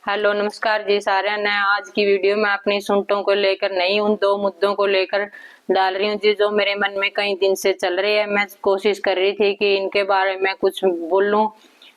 Hello नमस्कार जी सारे ने। आज की वीडियो में अपनी सुनटों को लेकर नहीं, उन दो मुद्दों को लेकर डाल रही हूँ जी, जो मेरे मन में कई दिन से चल रही है। मैं कोशिश कर रही थी कि इनके बारे में कुछ बोलूं।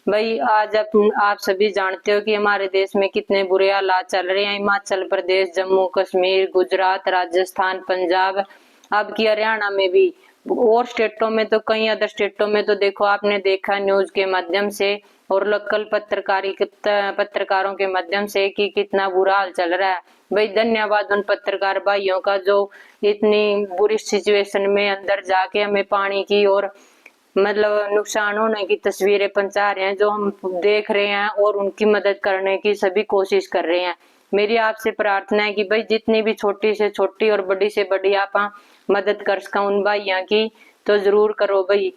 भाई आज आप सभी जानते हो कि हमारे देश में कितने बुरे हालात चल रहे हैं। हिमाचल प्रदेश, जम्मू कश्मीर, गुजरात, राजस्थान, पंजाब, अब की हरियाणा में भी, और स्टेटों में तो, कई अदर स्टेटों में तो देखो, आपने देखा न्यूज के माध्यम से और लोकल पत्रकारों के माध्यम से कि कितना बुरा हाल चल रहा है। भाई धन्यवाद उन पत्रकार भाइयों का जो इतनी बुरी सिचुएशन में अंदर जाके हमें पानी की और मतलब नुकसान होने की तस्वीरें पहुंचा रहे हैं, जो हम देख रहे हैं और उनकी मदद करने की सभी कोशिश कर रहे हैं। मेरी आपसे प्रार्थना है कि भाई जितनी भी छोटी से छोटी और बड़ी से बड़ी आप मदद कर सका उन भाइयों की तो जरूर करो भाई,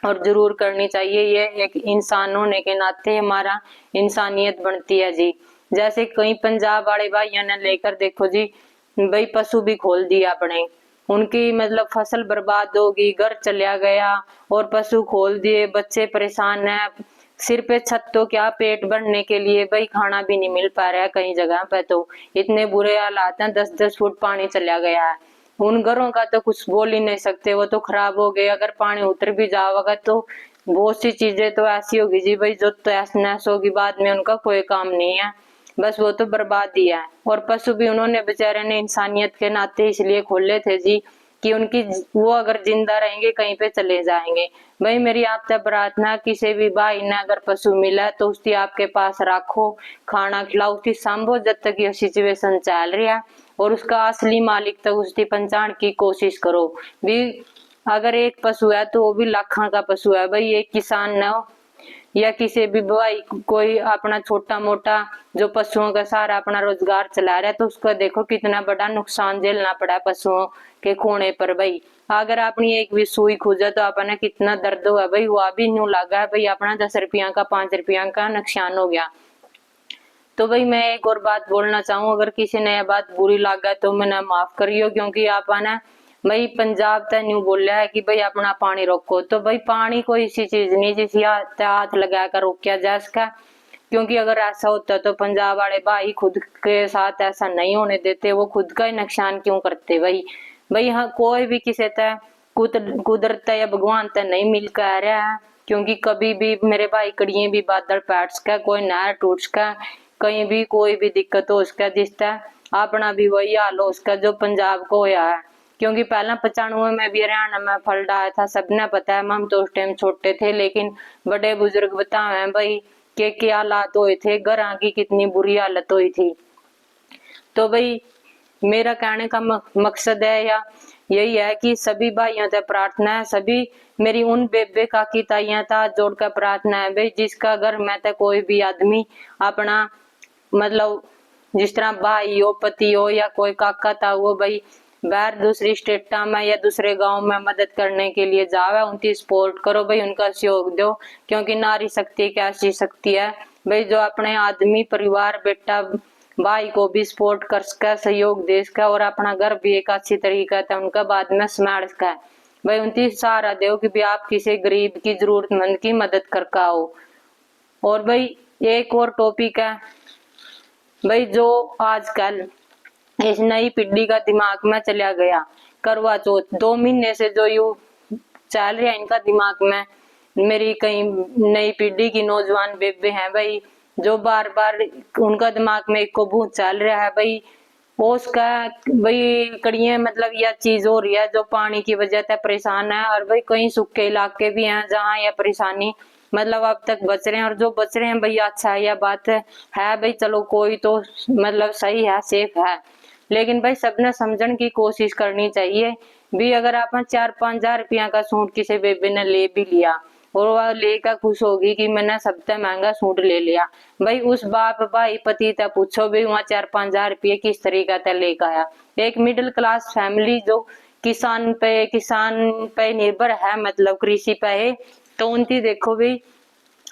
और जरूर करनी चाहिए। ये एक इंसान होने के नाते हमारा इंसानियत बनती है जी। जैसे कई पंजाब वाले भाइयों ने लेकर देखो जी, भाई पशु भी खोल दिया अपने, उनकी मतलब फसल बर्बाद होगी, घर चला गया और पशु खोल दिए, बच्चे परेशान है। सिर पे छत तो क्या, पेट भरने के लिए भाई खाना भी नहीं मिल पा रहा है। कई जगह पे तो इतने बुरे हालात हैं, 10-10 फुट पानी चला गया है। उन घरों का तो कुछ बोल ही नहीं सकते, वो तो खराब हो गए। अगर पानी उतर भी जाएगा तो बहुत सी चीजें तो ऐसी होगी जी भाई जो तहस नहस होगी, बाद में उनका कोई काम नहीं है, बस वो तो बर्बाद ही है। और पशु भी उन्होंने बेचारे ने इंसानियत के नाते इसलिए खोले थे जी कि उनकी, वो अगर जिंदा रहेंगे कहीं पे चले जाएंगे। भाई मेरी आपसे प्रार्थना, किसी भी भाई ने अगर पशु मिला तो उसकी आपके पास रखो, खाना खिलाओ, उसकी संभो जब तक ये सिचुएशन चल रही है, और उसका असली मालिक तक उसकी पहचान की कोशिश करो भी। अगर एक पशु है तो वो भी लाखों का पशु है भाई। एक किसान न हो या किसी भी भाई कोई अपना छोटा मोटा जो पशुओं का सहारा अपना रोजगार चला रहा है, तो उसका देखो कितना बड़ा नुकसान झेलना पड़ा पशुओं के खोने पर भाई। अगर अपनी एक भी सुई खुजा तो अपना कितना दर्द हुआ भाई, वो भी न्यू लगा है भाई, अपना 10 रुपया का 5 रुपया का नुकसान हो गया। तो भाई मैं एक और बात बोलना चाहूँ, अगर किसी ने यह बात बुरी लगा तो मैंने माफ करियो, क्योंकि आप ना भाई पंजाब तक न्यू बोल रहा है कि भाई अपना पानी रोको, तो भाई पानी कोई ऐसी चीज नहीं जिसे हाथ लगा कर रोका जा सका। क्योंकि अगर ऐसा होता तो पंजाब वाले भाई खुद के साथ ऐसा नहीं होने देते, वो खुद का ही नुकसान क्यों करते भाई। भाई हाँ, कोई भी किसी तय कुदरत या भगवान तय नहीं मिल कर रहा है, क्योंकि कभी भी मेरे भाई कड़िए भी बादल पैट सका, कोई नहर टूट सका, कहीं भी कोई भी दिक्कत हो उसका, जिसका अपना भी वही हाल हो उसका जो पंजाब को होया है। क्योंकि पहला 95 में भी हरियाणा में फ्लड आया था, सबने पता है। हम तो उस टाइम छोटे थे, लेकिन बड़े बुजुर्ग बताए हैं भाई के क्या हालात हुए थे, घर की कितनी बुरी हालत हुई थी। तो भाई मेरा कहने का मकसद है या यही है कि सभी भाइयों से प्रार्थना है, सभी मेरी उन बेबे काकी ताइयां था जोड़कर प्रार्थना है भाई, जिसका घर में तो कोई भी आदमी अपना मतलब जिस तरह भाई हो, पति हो या कोई काका था, वो भाई बाहर दूसरी स्टेटा में या दूसरे गांव में मदद करने के लिए जावे, उनकी सपोर्ट करो भाई, उनका सहयोग दो। क्योंकि नारी शक्ति क्या चीज शक्ति है भाई, जो अपने आदमी परिवार बेटा भाई को भी सपोर्ट कर सका, सहयोग दे सका, और अपना घर भी एक अच्छी तरीका था उनका बाद में संभाल सका भाई। उनकी सहारा दो कि भी आप किसी गरीब की जरूरतमंद की मदद कर पाओ। और भाई एक और टॉपिक है भाई, जो आजकल इस नई पीढ़ी का दिमाग में चला गया, करवा चौथ 2 महीने से जो यू चल रहा है इनका दिमाग में। मेरी कई नई पीढ़ी की नौजवान बेबे हैं भाई, जो बार बार उनका दिमाग में एक को भूत चल रहा है भाई, वो उसका भाई कड़िए मतलब यह चीज हो रही है जो पानी की वजह से परेशान है। और भाई कई सूखे इलाके भी हैं जहाँ यह परेशानी मतलब अब तक बच रहे हैं, और जो बच रहे हैं भैया अच्छा है, यह बात है भाई, चलो कोई तो मतलब सही है, सेफ है। लेकिन भाई सबने समझने की कोशिश करनी चाहिए भी। अगर आप 4-5 हजार रुपया का सूट किसी बेबे ने ले भी लिया और वह लेकर खुश होगी कि मैंने सबसे महंगा सूट ले लिया, भाई उस बाप भाई पति तक पूछो भी वहाँ 4-5 हजार रुपये किस तरीका से लेकर आया। एक मिडिल क्लास फैमिली जो किसान पे निर्भर है, मतलब कृषि पे है, तो उनकी देखो भी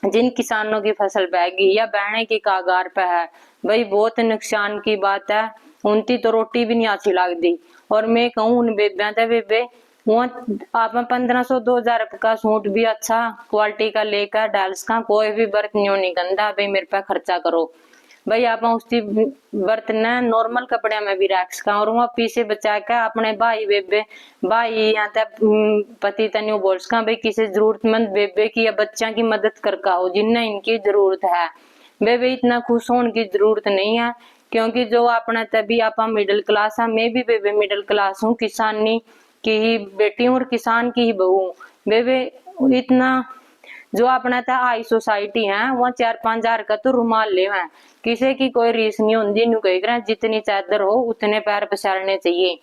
जिन किसानों की फसल बहगी या बहने की कागार पे है भाई, बहुत नुकसान की बात है। उनकी तो रोटी भी नहीं अच्छी लगती। और मैं कहूँ उन बेबे वो आप 1500-2000 का सूट भी अच्छा क्वालिटी का लेकर डाल्स का, कोई भी बर्तन नहीं गंदा भाई, मेरे पे खर्चा करो भाई आप उसकी बर्तन नॉर्मल कपड़े में भी रख सका और वहां पीछे बचा के अपने भाई बेबे भाई या पति तनु बोल सका भाई किसी जरूरतमंद बेबे की या बच्चा की मदद करका हो जिन्हें इनकी जरूरत है। बेबे इतना खुश होने की जरूरत नहीं है, क्योंकि जो अपना तभी आप मिडिल क्लास है, मैं भी बेबे मिडिल क्लास हूँ, किसानी की ही बेटी हूँ और किसान की ही बहू हूँ। बेबे इतना जो अपना था हाई सोसाइटी है वहाँ 4-5 हजार का तो रुमाल ले है, किसी की कोई रीस नहीं होती, नु कह रहे जितनी चादर हो उतने पैर पसारने चाहिए।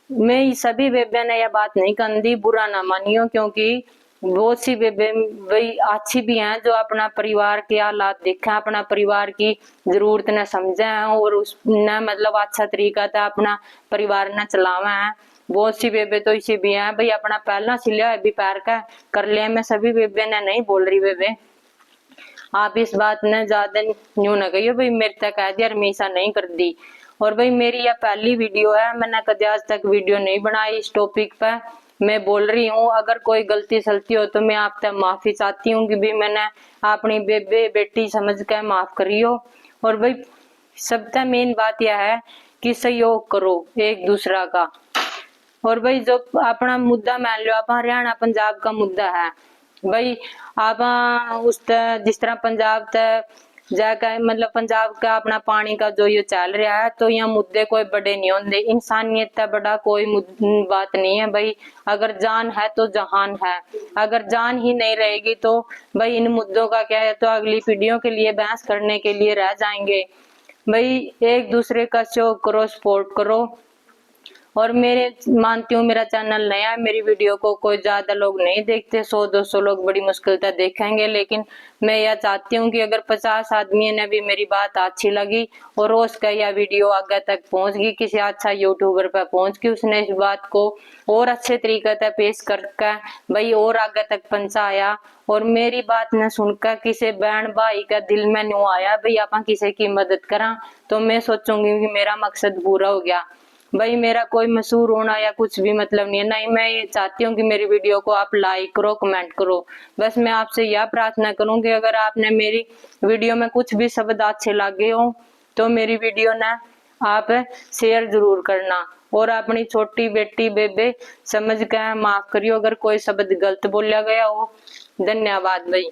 मैं सभी बेबे ने यह बात नहीं कंदी, बुरा ना मानियो, क्योंकि बहुत सी बेबे वही अच्छी भी हैं जो अपना परिवार के हालात देखें, अपना परिवार की जरूरत न समझे और उस न मतलब अच्छा तरीका था अपना परिवार न चलावे हैं। बहुत सी बेबे तो इसी भी हैं भाई अपना पहला सिलिया है भी पैर का कर लिया। मैं सभी बेबे ने नहीं बोल रही, बेबे आप इस बात ने ज्यादा न्यू न कहियो भाई, मेरे तक कह दिया हमेशा नहीं कर दी। और भाई मेरी यह पहली वीडियो है, मैंने कभी आज तक वीडियो नहीं बनाई इस टॉपिक पे, मैं बोल रही हूँ। अगर कोई गलती सलती हो तो मैं आपसे माफी चाहती हूँ कि भाई मैंने अपनी बेबे बेटी समझ कर माफ करियो। और भाई सबसे मेन बात यह है कि सहयोग करो एक दूसरा का। और भाई जो अपना मुद्दा मान लो आप हरियाणा पंजाब का मुद्दा है भाई, आप उस जिस तरह पंजाब जाकर मतलब पंजाब का अपना पानी का जो ये चल रहा है, तो यहाँ मुद्दे कोई बड़े नहीं होंगे, इंसानियत का बड़ा कोई बात नहीं है भाई। अगर जान है तो जहान है, अगर जान ही नहीं रहेगी तो भाई इन मुद्दों का क्या है, तो अगली पीढ़ियों के लिए बहस करने के लिए रह जाएंगे। भाई एक दूसरे का सहयोग करो, सपोर्ट करो। और मेरे मानती हूँ मेरा चैनल नया है, मेरी वीडियो को कोई ज्यादा लोग नहीं देखते, 100-200 लोग बड़ी मुश्किल से देखेंगे, लेकिन मैं यह चाहती हूँ कि अगर 50 आदमी ने भी मेरी बात अच्छी लगी और उसका यह वीडियो आगे तक पहुंच गई, किसी अच्छा यूट्यूबर पर पहुंच गई, उसने इस बात को और अच्छे तरीके से पेश करके भाई और आगे तक पहुंचाया और मेरी बात न सुनकर किसी बहन भाई का दिल में न्यू आया भाई आप किसी की मदद करा, तो मैं सोचूंगी कि मेरा मकसद पूरा हो गया। भाई मेरा कोई मशहूर होना या कुछ भी मतलब नहीं है, नहीं मैं ये चाहती हूँ कि मेरी वीडियो को आप लाइक करो, कमेंट करो। बस मैं आपसे यह प्रार्थना करूंगी अगर आपने मेरी वीडियो में कुछ भी शब्द अच्छे लगे हो तो मेरी वीडियो ना आप शेयर जरूर करना और अपनी छोटी बेटी बेबे समझ कर माफ करियो अगर कोई शब्द गलत बोला गया हो। धन्यवाद भाई।